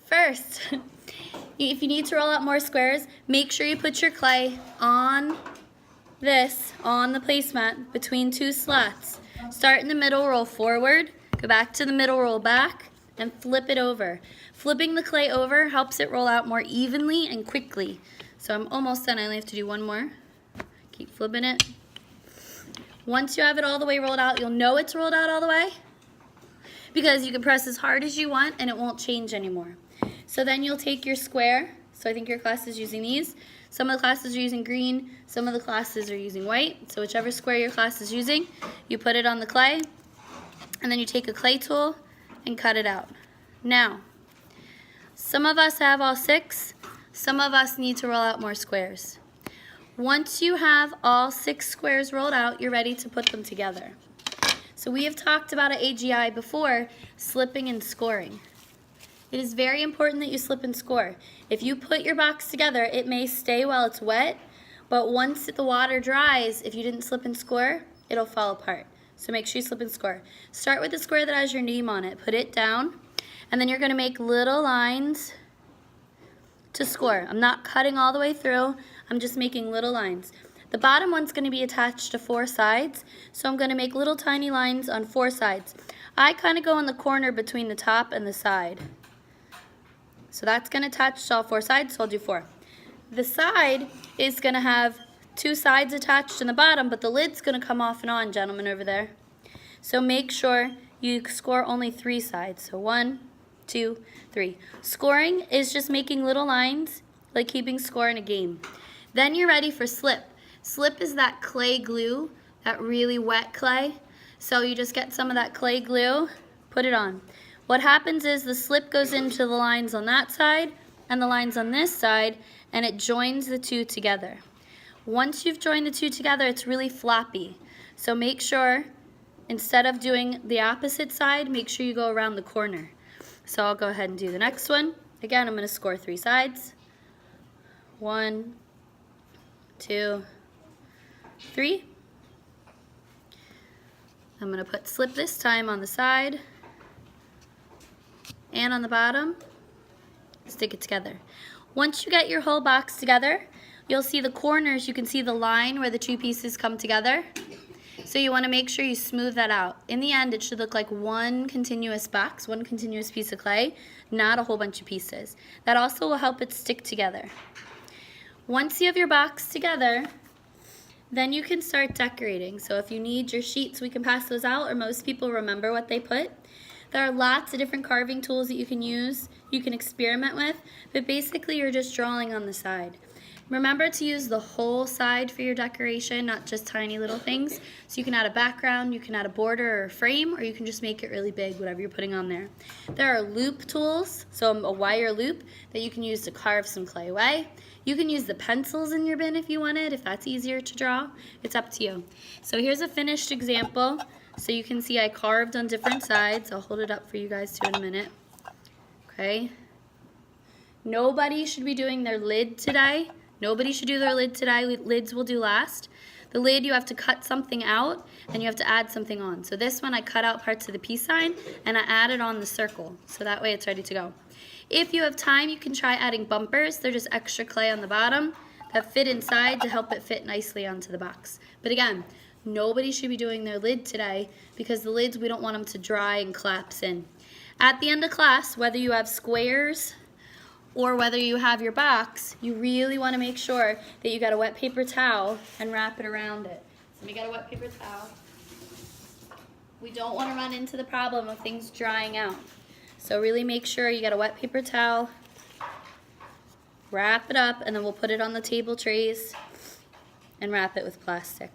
First, if you need to roll out more squares, make sure you put your clay on the placemat between two slots. Start in the middle, roll forward, go back to the middle, roll back, and flip it over. Flipping the clay over helps it roll out more evenly and quickly. So I'm almost done. I only have to do one more. Keep flipping it. Once you have it all the way rolled out, you'll know it's rolled out all the way because you can press as hard as you want and it won't change anymore. So then you'll take your square. So I think your class is using these. Some of the classes are using green, some of the classes are using white. So whichever square your class is using, you put it on the clay, and then you take a clay tool and cut it out. Now, some of us have all 6, some of us need to roll out more squares. Once you have all 6 squares rolled out, you're ready to put them together. So we have talked about at AGI before, slipping and scoring. It is very important that you slip and score. If you put your box together, it may stay while it's wet, but once the water dries, if you didn't slip and score, it'll fall apart. So make sure you slip and score. Start with the square that has your name on it. Put it down, and then you're going to make little lines to score. I'm not cutting all the way through. I'm just making little lines. The bottom one's going to be attached to 4 sides, so I'm going to make little tiny lines on 4 sides. I kind of go in the corner between the top and the side. So that's going to attach to all 4 sides, so I'll do 4. The side is going to have 2 sides attached in the bottom, but the lid's going to come off and on, gentlemen, over there. So make sure you score only 3 sides. So 1, 2, 3. Scoring is just making little lines, like keeping score in a game. Then you're ready for slip. Slip is that clay glue, that really wet clay. So you just get some of that clay glue, put it on. What happens is the slip goes into the lines on that side and the lines on this side, and it joins the 2 together. Once you've joined the 2 together, it's really floppy. So make sure, instead of doing the opposite side, make sure you go around the corner. So I'll go ahead and do the next one. Again, I'm going to score 3 sides. 1, 2, 3. I'm going to put slip this time on the side and on the bottom. Stick it together. Once you get your whole box together, you'll see the corners. You can see the line where the 2 pieces come together. So you want to make sure you smooth that out. In the end, it should look like one continuous box, one continuous piece of clay, not a whole bunch of pieces. That also will help it stick together. Once you have your box together, then you can start decorating. So if you need your sheets, we can pass those out, or most people remember what they put. There are lots of different carving tools that you can use, you can experiment with, but basically you're just drawing on the side. Remember to use the whole side for your decoration, not just tiny little things. So you can add a background, you can add a border or a frame, or you can just make it really big, whatever you're putting on there. There are loop tools, so a wire loop that you can use to carve some clay away. You can use the pencils in your bin if you wanted, if that's easier to draw. It's up to you. So here's a finished example. So you can see I carved on different sides. I'll hold it up for you guys too in a minute. Okay. Nobody should be doing their lid today. Nobody should do their lid today. Lids will do last. The lid, you have to cut something out and you have to add something on. So this one, I cut out parts of the peace sign and I added on the circle. So that way it's ready to go. If you have time, you can try adding bumpers. They're just extra clay on the bottom that fit inside to help it fit nicely onto the box. But again, nobody should be doing their lid today because the lids, we don't want them to dry and collapse in. At the end of class, whether you have squares or whether you have your box, you really want to make sure that you got a wet paper towel and wrap it around it. So let me get a wet paper towel. We don't want to run into the problem of things drying out. So really make sure you got a wet paper towel, wrap it up, and then we'll put it on the table trays and wrap it with plastic.